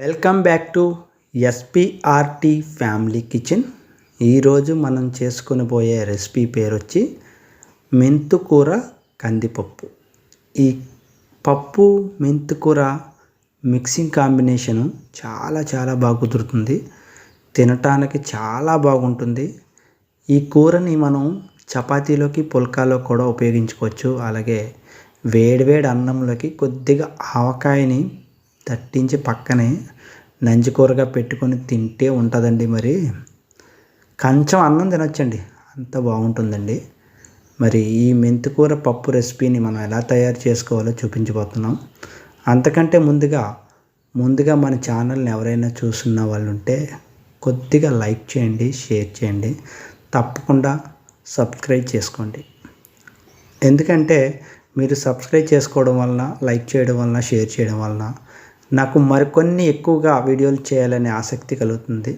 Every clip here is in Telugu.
Welcome back to SPRT family kitchen. ఈరోజు మనం చేసుకుని పోయే రెసిపీ పేరు వచ్చి మెంతుకూర కందిపప్పు. ఈ పప్పు మెంతుకూర మిక్సింగ్ కాంబినేషను చాలా బాగా కుదురుతుంది. తినటానికి చాలా బాగుంటుంది. ఈ కూరని మనం చపాతీలోకి పుల్కాలో కూడా ఉపయోగించుకోవచ్చు. అలాగే వేడివేడి అన్నంలోకి కొద్దిగా ఆవకాయని తట్టించి పక్కనే నంజుకూరగా పెట్టుకొని తింటే ఉంటుందండి. మరి కొంచెం అన్నం తినొచ్చండి, అంత బాగుంటుందండి. మరి ఈ మెంతికూర పప్పు రెసిపీని మనం ఎలా తయారు చేసుకోవాలో చూపించబోతున్నాం. అంతకంటే ముందుగా మన ఛానల్ని ఎవరైనా చూస్తున్న వాళ్ళు ఉంటే కొద్దిగా లైక్ చేయండి, షేర్ చేయండి, తప్పకుండా సబ్స్క్రైబ్ చేసుకోండి. ఎందుకంటే మీరు సబ్స్క్రైబ్ చేసుకోవడం వలన, లైక్ చేయడం వలన, షేర్ చేయడం వలన నాకు మరికొన్ని ఎక్కువగా వీడియోలు చేయాలనే ఆసక్తి కలుగుతుంది.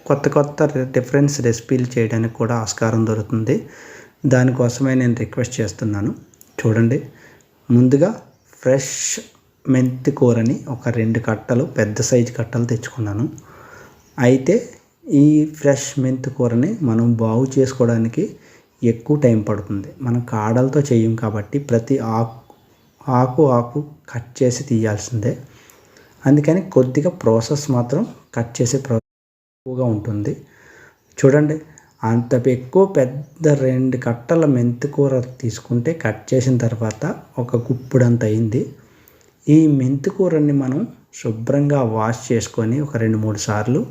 కొత్త డిఫరెన్స్ రెసిపీలు చేయడానికి కూడా ఆస్కారం దొరుకుతుంది. దానికోసమే నేను రిక్వెస్ట్ చేస్తున్నాను. చూడండి, ముందుగా ఫ్రెష్ మెంతి కూరని ఒక 2 కట్టలు, పెద్ద సైజు కట్టలు తెచ్చుకున్నాను. అయితే ఈ ఫ్రెష్ మెంతి కూరని మనం బాగు చేసుకోవడానికి ఎక్కువ టైం పడుతుంది. మనం కాడలతో చేయం కాబట్టి ప్రతి ఆకు కట్ చేసి తీయాల్సిందే. అందుకని కొద్దిగా ప్రాసెస్ మాత్రం కట్ చేసే ఎక్కువగా ఉంటుంది. చూడండి, అంత ఎక్కువ పెద్ద 2 కట్టల మెంతికూర తీసుకుంటే కట్ చేసిన తర్వాత ఒక గుప్పుడంత అయింది. ఈ మెంతికూరని మనం శుభ్రంగా వాష్ చేసుకొని ఒక 2-3 సార్లు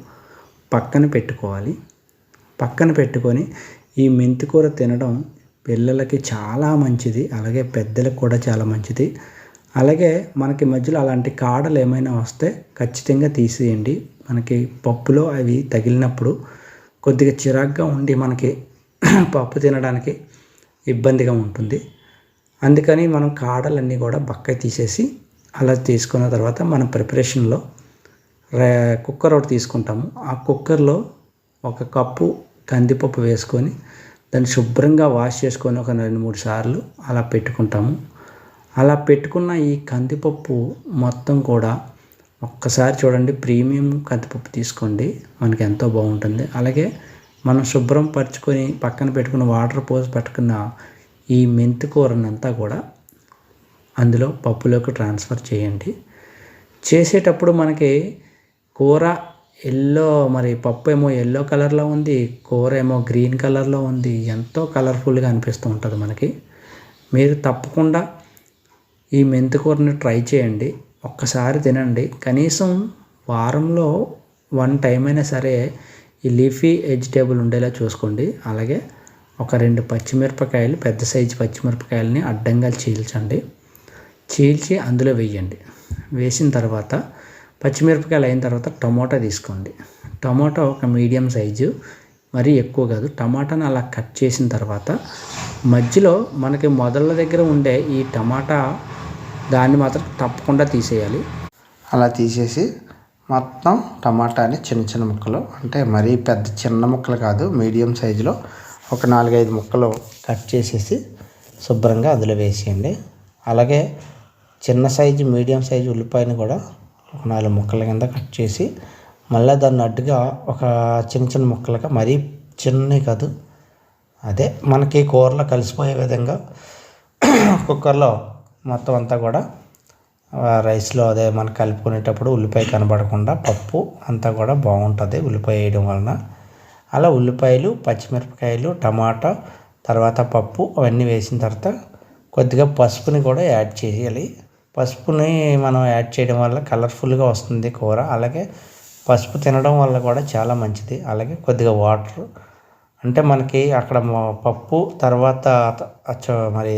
పక్కన పెట్టుకోవాలి. పక్కన పెట్టుకొని ఈ మెంతికూర తినడం పిల్లలకి చాలా మంచిది, అలాగే పెద్దలకు కూడా చాలా మంచిది. అలాగే మనకి మధ్యలో అలాంటి కాడలు ఏమైనా వస్తే ఖచ్చితంగా తీసేయండి. మనకి పప్పులో అవి తగిలినప్పుడు కొద్దిగా చిరాగ్గా ఉండి మనకి పప్పు తినడానికి ఇబ్బందిగా ఉంటుంది. అందుకని మనం కాడలన్నీ కూడా పక్కకి తీసేసి అలా తీసుకున్న తర్వాత మనం ప్రిపరేషన్లో కుక్కర్ ఒకటి తీసుకుంటాము. ఆ కుక్కర్లో 1 కప్పు కందిపప్పు వేసుకొని దాన్ని శుభ్రంగా వాష్ చేసుకొని ఒక 2-3 సార్లు అలా పెట్టుకుంటాము. అలా పెట్టుకున్న ఈ కందిపప్పు మొత్తం కూడా ఒక్కసారి చూడండి, ప్రీమియం కందిపప్పు తీసుకోండి, మనకి ఎంతో బాగుంటుంది. అలాగే మనం శుభ్రం పరుచుకొని పక్కన పెట్టుకున్న వాటర్ పోసి పెట్టుకున్న ఈ మెంతి కూరనంతా కూడా అందులో పప్పులోకి ట్రాన్స్ఫర్ చేయండి. చేసేటప్పుడు మనకి కూర మరి పప్పు ఏమో ఎల్లో కలర్లో ఉంది, కూర ఏమో గ్రీన్ కలర్లో ఉంది, ఎంతో కలర్ఫుల్గా అనిపిస్తూ ఉంటుంది మనకి. మీరు తప్పకుండా ఈ మెంతికూరని ట్రై చేయండి, ఒక్కసారి తినండి. కనీసం వారంలో 1 టైం అయినా సరే ఈ లీఫీ వెజిటేబుల్ ఉండేలా చూసుకోండి. అలాగే ఒక 2 పచ్చిమిరపకాయలు, పెద్ద సైజు పచ్చిమిరపకాయలని అడ్డంగా చీల్చి అందులో వేయండి. వేసిన తర్వాత పచ్చిమిరపకాయలు అయిన తర్వాత టమోటా తీసుకోండి. టమోటా ఒక మీడియం సైజు, మరీ ఎక్కువ కాదు. టమాటాను అలా కట్ చేసిన తర్వాత మధ్యలో మనకి మొదళ్ళ దగ్గర ఉండే ఈ టమాటా దాన్ని మాత్రం తప్పకుండా తీసేయాలి. అలా తీసేసి మొత్తం టమాటాని చిన్న ముక్కలు, అంటే మరీ చిన్న ముక్కలు కాదు, మీడియం సైజులో ఒక 4-5 ముక్కలు కట్ చేసేసి శుభ్రంగా అందులో వేసేయండి. అలాగే చిన్న సైజు, మీడియం సైజు ఉల్లిపాయని కూడా ఒక 4 ముక్కల కింద కట్ చేసి మళ్ళీ దాన్ని అడ్డుగా ఒక చిన్న ముక్కలుగా, మరీ చిన్నవి కాదు, అదే మనకి కూరలో కలిసిపోయే విధంగా కుక్కర్లో మొత్తం అంతా కూడా రైస్లో అదే మనం కలుపుకునేటప్పుడు ఉల్లిపాయ కనబడకుండా పప్పు అంతా కూడా బాగుంటుంది ఉల్లిపాయ వేయడం వలన. అలా ఉల్లిపాయలు, పచ్చిమిరపకాయలు, టమాటా, తర్వాత పప్పు అవన్నీ వేసిన తర్వాత కొద్దిగా పసుపుని కూడా యాడ్ చేయాలి. పసుపుని మనం యాడ్ చేయడం వల్ల కలర్ఫుల్గా వస్తుంది కూర. అలాగే పసుపు తినడం వల్ల కూడా చాలా మంచిది. అలాగే కొద్దిగా వాటర్, అంటే మనకి అక్కడ పప్పు తర్వాత మరి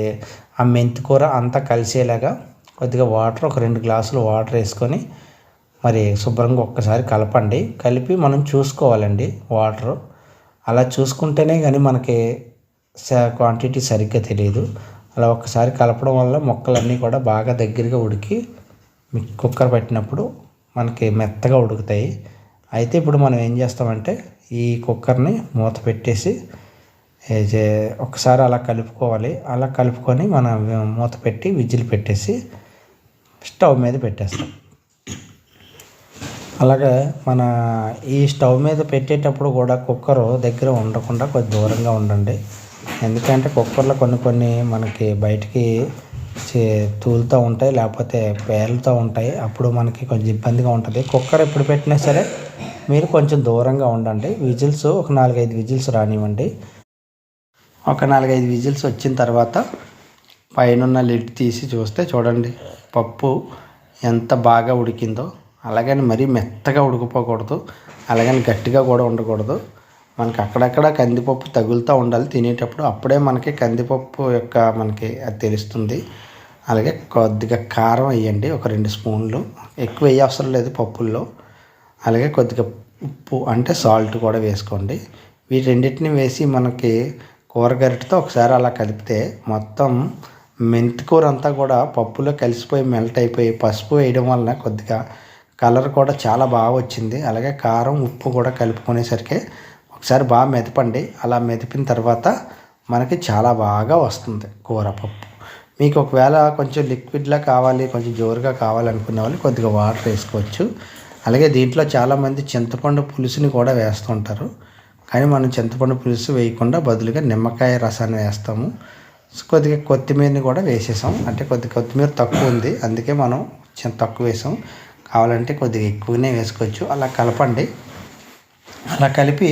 ఆ మెంతికూర అంతా కలిసేలాగా కొద్దిగా వాటర్, ఒక 2 గ్లాసులు వాటర్ వేసుకొని మరి శుభ్రంగా ఒక్కసారి కలపండి. కలిపి మనం చూసుకోవాలండి వాటరు. అలా చూసుకుంటేనే కానీ మనకి క్వాంటిటీ సరిగ్గా తెలియదు. అలా ఒక్కసారి కలపడం వల్ల మొక్కలన్నీ కూడా బాగా దగ్గరగా ఉడికి కుక్కర్ పెట్టినప్పుడు మనకి మెత్తగా ఉడుకుతాయి. అయితే ఇప్పుడు మనం ఏం చేస్తామంటే ఈ కుక్కర్ని మూత పెట్టేసి ఒకసారి అలా కలుపుకోవాలి. అలా కలుపుకొని మనం మూత పెట్టి విజిల్ పెట్టేసి స్టవ్ మీద పెట్టేస్తాం. అలాగే మన ఈ స్టవ్ మీద పెట్టేటప్పుడు కూడా కుక్కర్ దగ్గర ఉండకుండా కొద్ది దూరంగా ఉండండి. ఎందుకంటే కుక్కర్లో కొన్ని మనకి బయటికి తూలుతూ ఉంటాయి, లేకపోతే పేలుతూ ఉంటాయి. అప్పుడు మనకి కొంచెం ఇబ్బందిగా ఉంటుంది. కుక్కర్ ఎప్పుడు పెట్టినా సరే మీరు కొంచెం దూరంగా ఉండండి. విజిల్స్ ఒక 4-5 విజిల్స్ రానివ్వండి. ఒక 4-5 విజిల్స్ వచ్చిన తర్వాత పైన లిడ్ తీసి చూస్తే చూడండి పప్పు ఎంత బాగా ఉడికిందో. అలాగని మరీ మెత్తగా ఉడికిపోకూడదు, అలాగని గట్టిగా కూడా ఉండకూడదు. మనకి అక్కడక్కడ కందిపప్పు తగులుతూ ఉండాలి తినేటప్పుడు. అప్పుడే మనకి కందిపప్పు యొక్క మనకి అది తెలుస్తుంది. అలాగే కొద్దిగా కారం వేయండి, ఒక 2 స్పూన్లు. ఎక్కువ వేయ అవసరం లేదు పప్పుల్లో. అలాగే కొద్దిగా ఉప్పు అంటే సాల్ట్ కూడా వేసుకోండి. వీటి రెండింటిని వేసి మనకి కూర గరిటతో ఒకసారి అలా కలిపితే మొత్తం మెంతికూర అంతా కూడా పప్పులో కలిసిపోయి మెల్ట్ అయిపోయి, పసుపు వేయడం వలన కొద్దిగా కలర్ కూడా చాలా బాగా వచ్చింది. అలాగే కారం ఉప్పు కూడా కలుపుకునేసరికి ఒకసారి బాగా మెదపండి. అలా మెదిపిన తర్వాత మనకి చాలా బాగా వస్తుంది కూర పప్పు. మీకు ఒకవేళ కొంచెం లిక్విడ్లా కావాలి, కొంచెం జోరుగా కావాలనుకునే వాళ్ళు కొద్దిగా వాటర్ వేసుకోవచ్చు. అలాగే దీంట్లో చాలామంది చింతపండు పులుసుని కూడా వేస్తుంటారు, కానీ మనం చింతపండు పులుసు వేయకుండా బదులుగా నిమ్మకాయ రసాన్ని వేస్తాము. కొద్దిగా కొత్తిమీరని కూడా వేసేసాం. అంటే కొద్దిగా కొత్తిమీర తక్కువ ఉంది, అందుకే మనం తక్కువ వేసాం. కావాలంటే కొద్దిగా ఎక్కువనే వేసుకోవచ్చు. అలా కలపండి. అలా కలిపి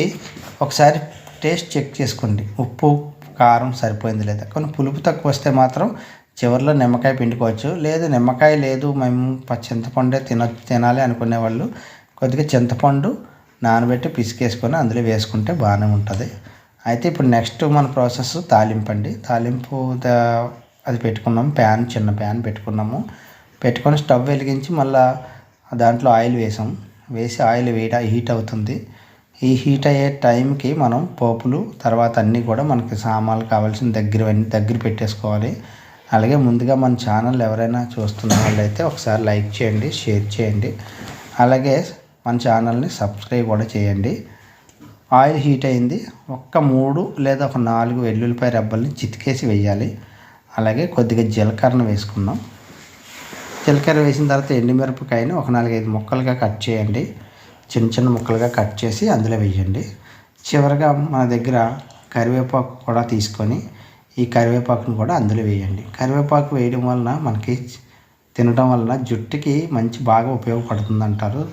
ఒకసారి టేస్ట్ చెక్ చేసుకోండి, ఉప్పు కారం సరిపోయింది లేదా. కొన్ని పులుపు తక్కువ వస్తే మాత్రం చివరిలో నిమ్మకాయ పిండుకోవచ్చు. లేదు నిమ్మకాయ లేదు, మేము చింతపండే తినాలి అనుకునే వాళ్ళు కొద్దిగా చింతపండు నానబెట్టి పిసికేసుకొని అందులో వేసుకుంటే బాగానే ఉంటుంది. అయితే ఇప్పుడు నెక్స్ట్ మన ప్రాసెస్ తాలింపండి. తాలింపు అది పెట్టుకున్నాము, చిన్న ప్యాన్ పెట్టుకొని స్టవ్ వెలిగించి మళ్ళీ దాంట్లో ఆయిల్ వేసి ఆయిల్ హీట్ అవుతుంది. ఈ హీట్ అయ్యే టైంకి మనం పోపులు తర్వాత అన్నీ కూడా మనకి సామాన్లు కావాల్సిన దగ్గర పెట్టేసుకోవాలి. అలాగే ముందుగా మన ఛానల్ ఎవరైనా చూస్తున్న వాళ్ళైతే ఒకసారి లైక్ చేయండి, షేర్ చేయండి. అలాగే మన ఛానల్ని సబ్స్క్రైబ్ కూడా చేయండి. ఆయిల్ హీట్ అయింది. 3 లేదా 4 వెల్లుల్లిపాయ రెబ్బల్ని చితికేసి వేయాలి. అలాగే కొద్దిగా జీలకర్ర వేసుకుందాం. జీలకర్ర వేసిన తర్వాత ఎండుమిరపకాయని ఒక 4-5 ముక్కలుగా కట్ చేయండి. చిన్న ముక్కలుగా కట్ చేసి అందులో వేయండి. చివరిగా మన దగ్గర కరివేపాకు కూడా తీసుకొని ఈ కరివేపాకును కూడా అందులో వేయండి. కరివేపాకు వేయడం వలన మనకి తినడం వలన జుట్టుకి బాగా ఉపయోగపడుతుంది అంటారు.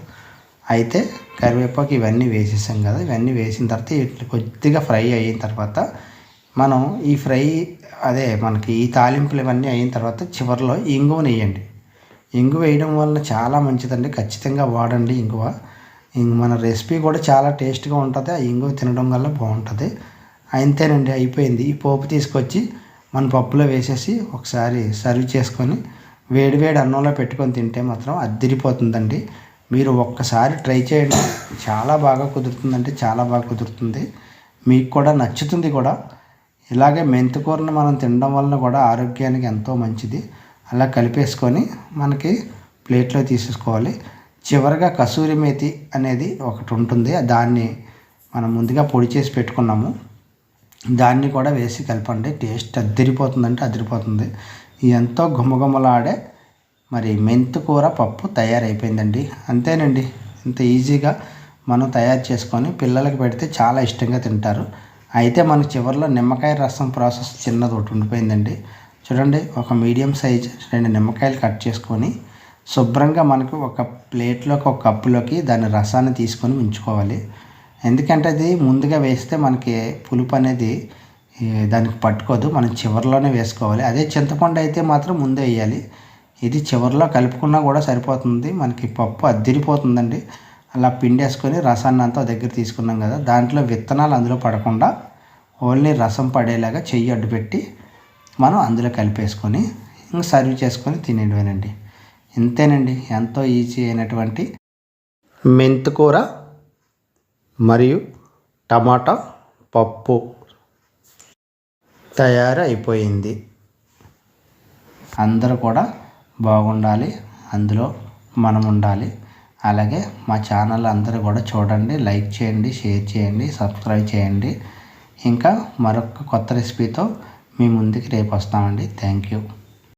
అయితే కరివేపాకు ఇవన్నీ వేసేసాం కదా, ఇవన్నీ వేసిన తర్వాత వీటిని కొద్దిగా ఫ్రై అయిన తర్వాత మనం మనకి ఈ తాలింపులు ఇవన్నీ అయిన తర్వాత చివరిలో ఇంగువని వేయండి. ఇంగువ వేయడం వలన చాలా మంచిదండి, ఖచ్చితంగా వాడండి ఇంగువ. మన రెసిపీ కూడా చాలా టేస్ట్గా ఉంటుంది, ఆ ఇంగువ తినడం వల్ల బాగుంటుంది. అంతేనండి, అయిపోయింది. ఈ పోపు తీసుకొచ్చి మన పప్పులో వేసేసి ఒకసారి సర్వ్ చేసుకొని వేడివేడి అన్నంలో పెట్టుకొని తింటే మాత్రం అద్దిరిపోతుందండి. మీరు ఒక్కసారి ట్రై చేయండి, చాలా బాగా కుదురుతుందంటే చాలా బాగా కుదురుతుంది. మీకు కూడా నచ్చుతుంది కూడా. ఇలాగే మెంతికూరను మనం తినడం వలన కూడా ఆరోగ్యానికి ఎంతో మంచిది. అలా కలిపేసుకొని మనకి ప్లేట్లో తీసేసుకోవాలి. చివరిగా కసూరి మేతి అనేది ఒకటి ఉంటుంది, దాన్ని మనం ముందుగా పొడి చేసి పెట్టుకున్నాము, దాన్ని కూడా వేసి కలపండి. టేస్ట్ అదిరిపోతుంది. ఎంతో గుమ్మగుమ్మలాడే మరి మెంతికూర పప్పు తయారైపోయిందండి. అంతేనండి, ఇంత ఈజీగా మనం తయారు చేసుకొని పిల్లలకి పెడితే చాలా ఇష్టంగా తింటారు. అయితే మనకు చివరిలో నిమ్మకాయ రసం ప్రాసెస్ చిన్నది ఒకటి ఉండిపోయిందండి. చూడండి, ఒక మీడియం సైజ్ 2 నిమ్మకాయలు కట్ చేసుకొని శుభ్రంగా మనకు ఒక ప్లేట్లోకి, ఒక కప్పులోకి దాని రసాన్ని తీసుకొని ఉంచుకోవాలి. ఎందుకంటే అది ముందుగా వేస్తే మనకి పులుపు అనేది దానికి పట్టుకోదు, మనం చివరిలోనే వేసుకోవాలి. అదే చింతపండు అయితే మాత్రం ముందే వేయాలి. ఇది చివరిలో కలుపుకున్నా కూడా సరిపోతుంది, మనకి పప్పు అద్దిరిపోతుందండి. అలా పిండేసుకొని రసాన్ని అంతా దగ్గర తీసుకున్నాం కదా, దాంట్లో విత్తనాలు అందులో పడకుండా ఓన్లీ రసం పడేలాగా చెయ్యి అడ్డు పెట్టి మనం అందులో కలిపేసుకొని ఇంకా సర్వ్ చేసుకొని తినేయడమేనండి. ఇంతేనండి, ఎంతో ఈజీ అయినటువంటి మెంతికూర మరియు టమాటా పప్పు తయారు అయిపోయింది. అందరూ కూడా బాగుండాలి, అందులో మనం ఉండాలి. అలాగే మా ఛానల్ అందరూ కూడా చూడండి, లైక్ చేయండి, షేర్ చేయండి, సబ్స్క్రైబ్ చేయండి. ఇంకా మరొక కొత్త రెసిపీతో మీ ముందుకి రేపు వస్తామండి. Thank you.